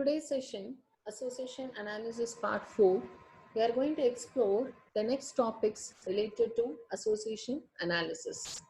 today's session, Association Analysis Part 4, we are going to explore the next topics related to association analysis.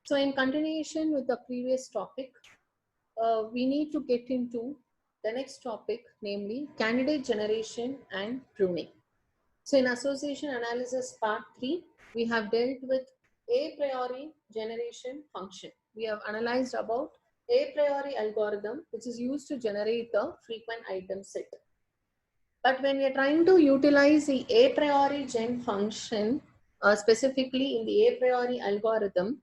So, in continuation with the previous topic, we need to get into the next topic, namely candidate generation and pruning. So, in Association Analysis Part 3, we have dealt with a priori generation function. We have analyzed about a priori algorithm, which is used to generate the frequent item set. But when we are trying to utilize the a priori gen function, specifically in the a priori algorithm,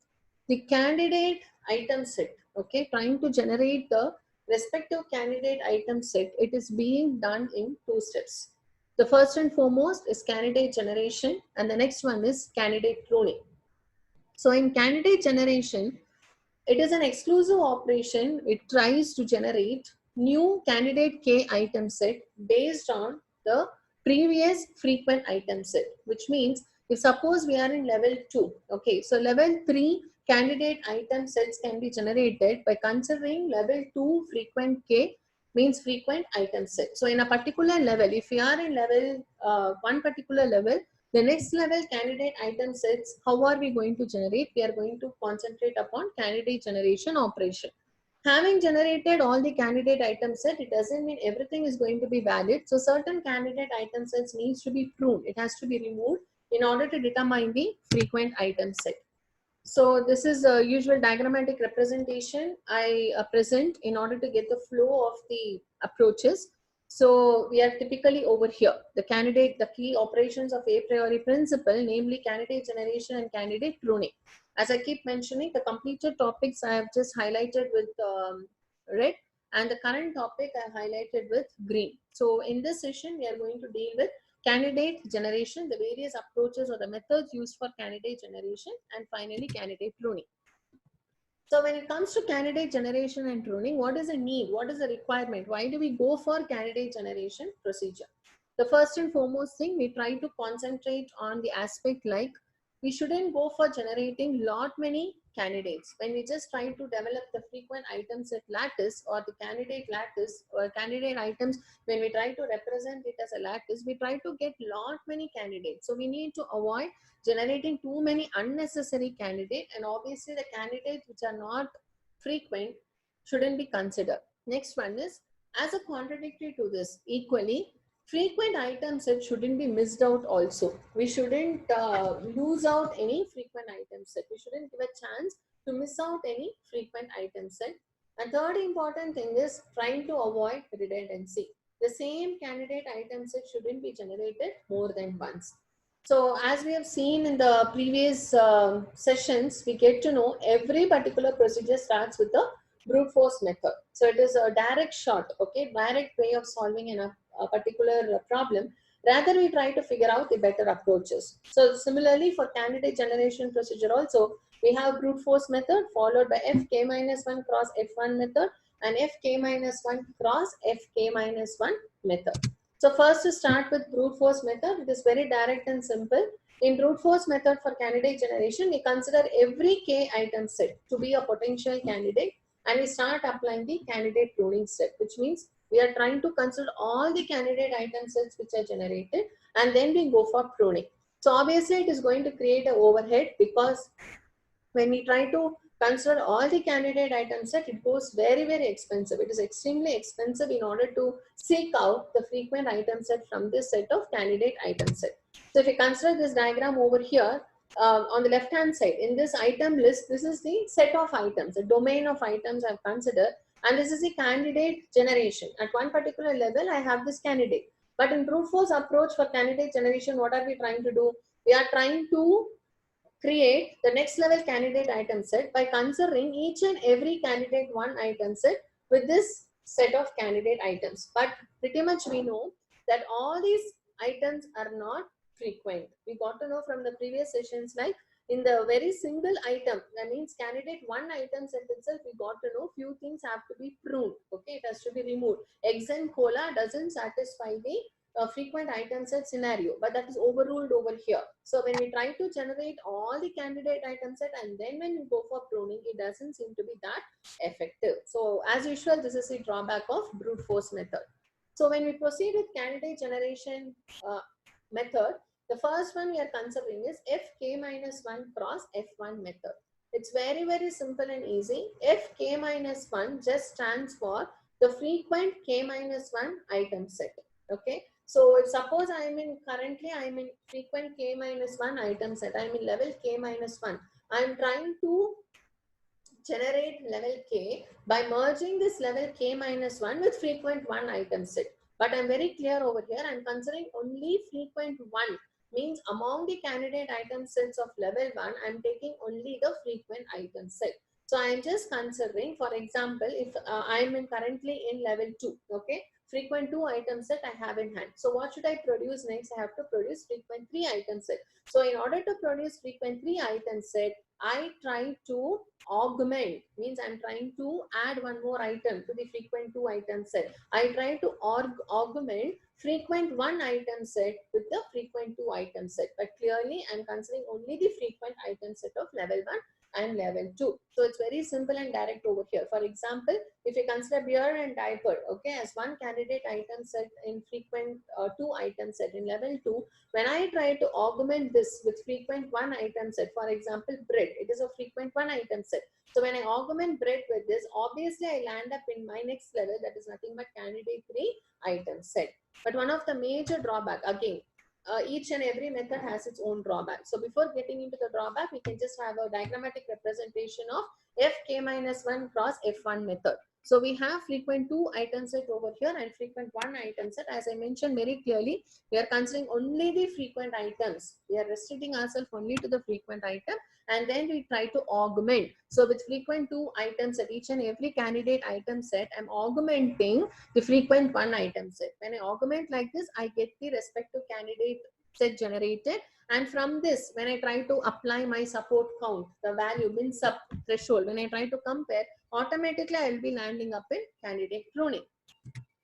the candidate item set, okay, trying to generate the respective candidate item set, it is being done in two steps. The first and foremost is candidate generation, and the next one is candidate pruning. So in candidate generation, it is an exclusive operation. It tries to generate new candidate K item set based on the previous frequent item set, which means if suppose we are in level 2, okay, so level 3 candidate item sets can be generated by considering level 2 frequent K means frequent item set. So in a particular level, if we are in level one particular level, the next level candidate item sets, how are we going to generate? We are going to concentrate upon candidate generation operation. Having generated all the candidate item set, it doesn't mean everything is going to be valid. So certain candidate item sets needs to be pruned. It has to be removed in order to determine the frequent item set. So this is a usual diagrammatic representation I present in order to get the flow of the approaches. So we are typically over here, the key operations of a priori principle, namely candidate generation and candidate pruning. As I keep mentioning, the completed topics I have just highlighted with red, and the current topic I highlighted with green. So in this session, we are going to deal with candidate generation, the various approaches or the methods used for candidate generation, and finally candidate pruning. So when it comes to candidate generation and pruning, what is the need? What is the requirement? Why do we go for candidate generation procedure? The first and foremost thing, we try to concentrate on the aspect like we shouldn't go for generating lot many candidates. When we just try to develop the frequent item set lattice or the candidate lattice or candidate items, when we try to represent it as a lattice, we try to get lot many candidates. So we need to avoid generating too many unnecessary candidates, and obviously the candidates which are not frequent shouldn't be considered. Next one is, as a contradictory to this, equally frequent item set shouldn't be missed out also. We shouldn't lose out any frequent item set. We shouldn't give a chance to miss out any frequent item set. And third important thing is trying to avoid redundancy. The same candidate item set shouldn't be generated more than once. So as we have seen in the previous sessions, we get to know every particular procedure starts with the brute force method. So it is a direct shot, okay, direct way of solving a particular problem. Rather, we try to figure out the better approaches. So similarly, for candidate generation procedure also, we have brute force method followed by Fk-1 cross F1 method and Fk-1 cross Fk-1 method. So first to start with brute force method, it is very direct and simple. In brute force method for candidate generation, we consider every K item set to be a potential candidate, and we start applying the candidate pruning step, which means we are trying to consider all the candidate item sets which are generated, and then we go for pruning. So obviously it is going to create an overhead, because when we try to consider all the candidate item set, it goes very, very expensive. It is extremely expensive in order to seek out the frequent item set from this set of candidate item set. So if you consider this diagram over here, on the left hand side, in this item list, this is the set of items, the domain of items I've considered, and this is the candidate generation. At one particular level, I have this candidate. But in brute force approach for candidate generation, what are we trying to do? We are trying to create the next level candidate item set by considering each and every candidate one item set with this set of candidate items. But pretty much we know that all these items are not frequent. We got to know from the previous sessions, like in the very single item, that means candidate one item set itself, we got to know few things have to be pruned. Okay, it has to be removed. Eggs and cola doesn't satisfy the frequent item set scenario, but that is overruled over here. So when we try to generate all the candidate item set and then when we go for pruning, it doesn't seem to be that effective. So as usual, this is the drawback of brute force method. So when we proceed with candidate generation method, the first one we are considering is Fk minus 1 cross F1 method. It's very, very simple and easy. Fk minus 1 just stands for the frequent k minus 1 item set. Okay. So if suppose currently I'm in frequent k minus 1 item set, I'm in level k minus 1. I'm trying to generate level k by merging this level k minus 1 with frequent 1 item set. But I'm very clear over here. I'm considering only frequent 1. Means among the candidate item sets of level 1, I'm taking only the frequent item set. So I'm just considering, for example, if I'm currently in level 2, okay, frequent 2 item set I have in hand. So what should I produce next? I have to produce frequent 3 item set. So in order to produce frequent 3 item set, I try to augment, means I'm trying to add one more item to the frequent 2 item set. I try to augment frequent 1 item set with the frequent 2 item set, but clearly I'm considering only the frequent item set of level 1 and level 2. So it's very simple and direct over here. For example, if you consider beer and diaper, okay, as one candidate item set in frequent 2 item set in level 2, when I try to augment this with frequent 1 item set, for example, bread, it is a frequent 1 item set. So when I augment bread with this, obviously I land up in my next level, that is nothing but candidate 3 item set. But one of the major drawback, again, each and every method has its own drawback. So before getting into the drawback, we can just have a diagrammatic representation of Fk minus 1 cross F1 method. So we have frequent 2 item set over here and frequent 1 item set. As I mentioned very clearly, we are considering only the frequent items. We are restricting ourselves only to the frequent item, and then we try to augment. So with frequent 2 items at each and every candidate item set, I'm augmenting the frequent 1 item set. When I augment like this, I get the respective candidate set generated. And from this, when I try to apply my support count, the value min sub threshold, when I try to compare, automatically I will be landing up in candidate pruning.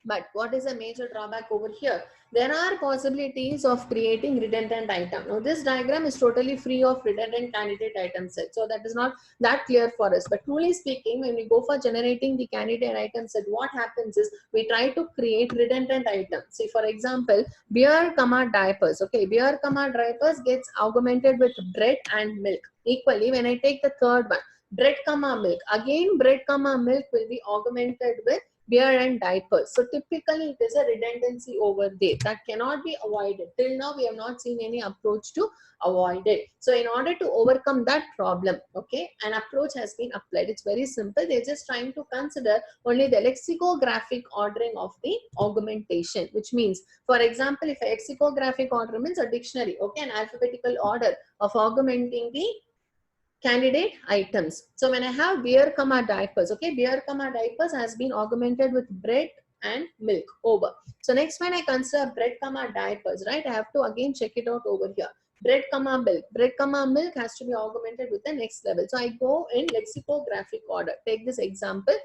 But what is a major drawback over here? There are possibilities of creating redundant item. Now this diagram is totally free of redundant candidate item set. So that is not that clear for us. But truly speaking, when we go for generating the candidate item set, what happens is we try to create redundant items. See, for example, beer, diapers. Okay, beer, diapers gets augmented with bread and milk. Equally, when I take the third one, bread, milk. Again, bread, milk will be augmented with beer and diapers. So typically it is a redundancy over there that cannot be avoided. Till now we have not seen any approach to avoid it. So in order to overcome that problem, okay, an approach has been applied. It's very simple. They're just trying to consider only the lexicographic ordering of the augmentation, which means, for example, if a lexicographic order means a dictionary, okay, an alphabetical order of augmenting the candidate items. So when I have beer, diapers, okay, beer, diapers has been augmented with bread and milk over. So next when I consider bread, diapers, right, I have to again check it out over here. Bread, milk. Bread, milk has to be augmented with the next level. So I go in lexicographic order. Take this example.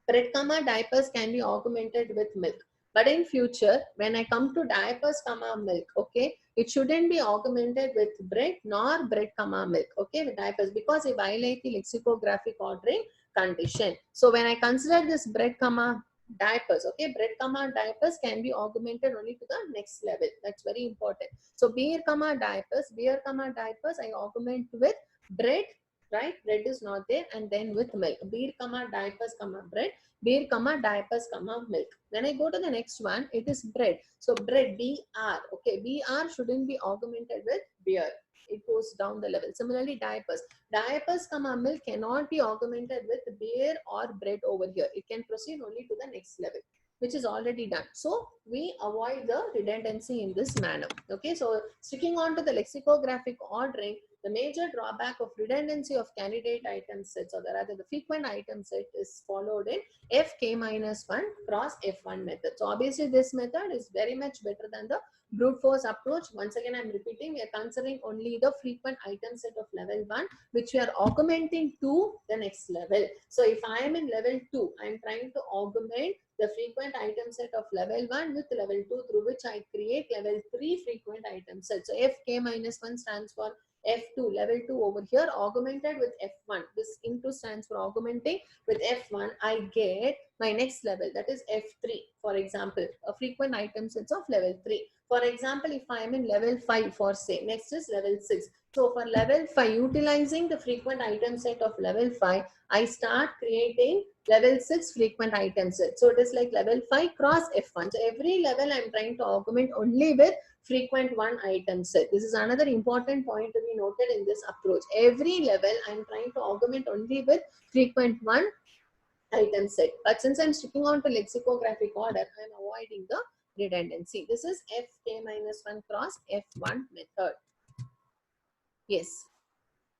Bread, diapers can be augmented with milk. But in future, when I come to diapers, milk, okay, it shouldn't be augmented with bread nor bread, milk, okay, with diapers, because it violates the lexicographic ordering condition. So when I consider this bread, diapers, okay, bread, diapers can be augmented only to the next level. That's very important. So beer, diapers, I augment with bread, right? Bread is not there, and then with milk. Beer, diapers, bread. Beer, diapers, milk. Then I go to the next one. It is bread. So bread, BR. Okay, BR shouldn't be augmented with beer. It goes down the level. Similarly, diapers. Diapers, milk cannot be augmented with beer or bread over here. It can proceed only to the next level, which is already done. So we avoid the redundancy in this manner. Okay, so sticking on to the lexicographic ordering, the major drawback of redundancy of candidate item sets, or rather the frequent item set, is followed in Fk minus 1 cross F1 method. So obviously this method is very much better than the brute force approach. Once again, I'm repeating, we are considering only the frequent item set of level 1, which we are augmenting to the next level. So if I am in level 2, I am trying to augment the frequent item set of level 1 with level 2, through which I create level 3 frequent item set. So Fk minus 1 stands for F2, level 2 over here, augmented with F1. This into stands for augmenting with F1. I get my next level, that is F3, for example, a frequent item sets of level 3. For example, if I am in level 5 for say, next is level 6. So for level 5, utilizing the frequent item set of level 5, I start creating level 6 frequent item set. So it is like level 5 cross F1. So every level I am trying to augment only with frequent 1 item set. This is another important point to be noted in this approach. Every level I am trying to augment only with frequent 1 item set. But since I'm sticking on to lexicographic order, I'm avoiding the redundancy. This is Fk minus 1 cross F1 method. Yes.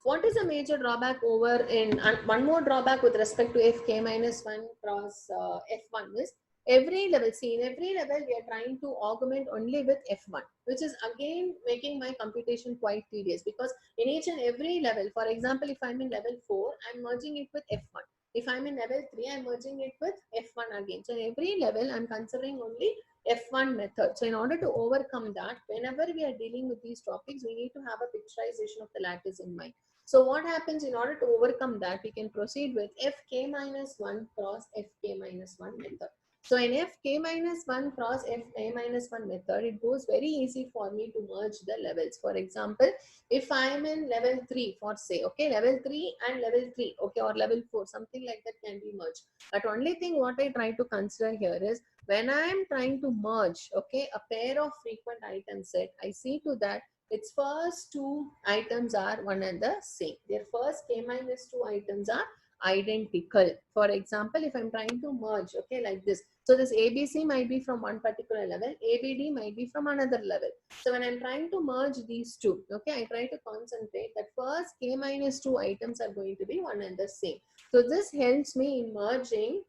What is a major drawback over in, and one more drawback with respect to Fk minus 1 cross F1 is every level, see, in every level we are trying to augment only with F1, which is again making my computation quite tedious, because in each and every level, for example, if I'm in level 4, I'm merging it with F1. If I'm in level 3, I'm merging it with F1 again. So in every level, I'm considering only F1 method. So in order to overcome that, whenever we are dealing with these topics, we need to have a picturization of the lattice in mind. So what happens, in order to overcome that, we can proceed with Fk minus 1 cross Fk minus 1 method. So in Fk minus 1 cross Fk minus 1 method, it goes very easy for me to merge the levels. For example, if I am in level 3 for say, okay, level 3 and level 3, okay, or level 4, something like that can be merged. But only thing what I try to consider here is, when I am trying to merge, okay, a pair of frequent item set, I see to that its first 2 items are one and the same. Their first k minus 2 items are identical. For example, if I'm trying to merge, okay, like this. So this ABC might be from one particular level, ABD might be from another level. So when I'm trying to merge these two, okay, I try to concentrate that first k minus 2 items are going to be one and the same. So this helps me in merging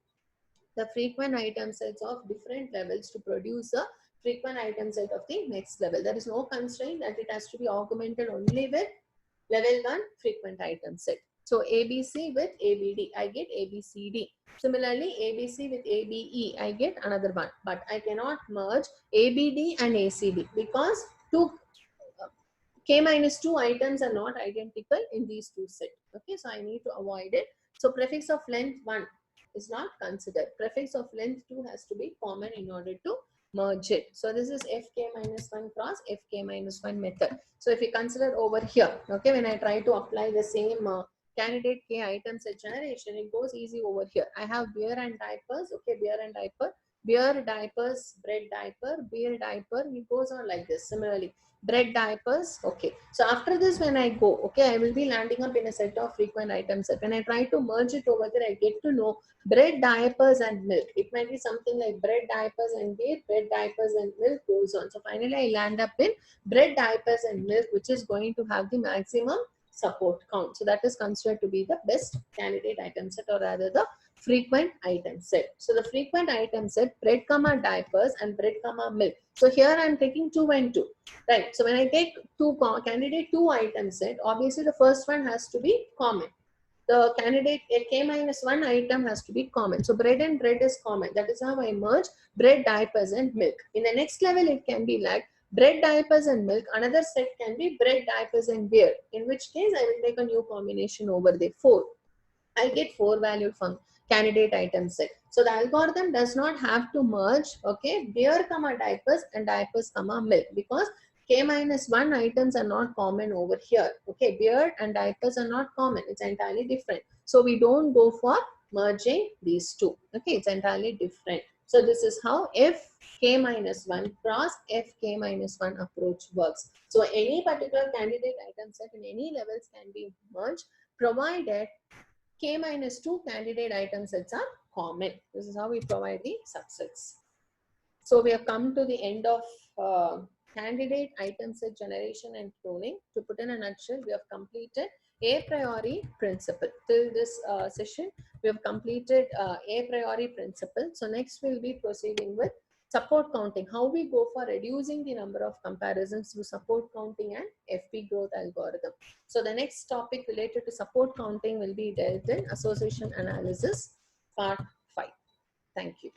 the frequent item sets of different levels to produce a frequent item set of the next level. There is no constraint that it has to be augmented only with level 1 frequent item set. So ABC with ABD, I get ABCD. Similarly, ABC with ABE, I get another one. But I cannot merge ABD and ACD because K minus 2 items are not identical in these two sets. Okay, so I need to avoid it. So prefix of length 1 is not considered. Prefix of length 2 has to be common in order to merge it. So this is Fk minus 1 cross Fk minus 1 method. So if you consider over here, okay, when I try to apply the same candidate K item set generation, it goes easy over here. I have beer and diapers, okay, beer and diaper, beer, diapers, bread, diaper, beer, diaper, it goes on like this. Similarly, bread, diapers, okay. So after this, when I go, okay, I will be landing up in a set of frequent items. When I try to merge it over there, I get to know bread, diapers and milk. It might be something like bread, diapers and beer, bread, diapers and milk goes on. So finally I land up in bread, diapers and milk, which is going to have the maximum support count. So that is considered to be the best candidate item set, or rather the frequent item set. So the frequent item set, bread comma diapers and bread comma milk. So here I am taking 2 and 2, right? So when I take candidate 2 item set, obviously the first one has to be common. The candidate K minus 1 item has to be common. So bread and bread is common. That is how I merge bread, diapers and milk. In the next level, it can be like bread, diapers and milk. Another set can be bread, diapers and beer. In which case, I will take a new combination over there, 4. I get 4 valued from candidate item set. So the algorithm does not have to merge, okay, beer comma diapers and diapers comma milk, because K minus 1 items are not common over here. Okay, beer and diapers are not common. It's entirely different. So we don't go for merging these two. Okay, it's entirely different. So this is how Fk minus 1 cross Fk minus 1 approach works. So any particular candidate item set in any levels can be merged, provided K minus 2 candidate item sets are common. This is how we provide the subsets. So we have come to the end of candidate item set generation and cloning. To put in a nutshell, we have completed a priori principle. Till this session, we have completed a priori principle. So next we'll be proceeding with support counting, how we go for reducing the number of comparisons through support counting and FP growth algorithm. So the next topic related to support counting will be dealt in association analysis part 5. Thank you.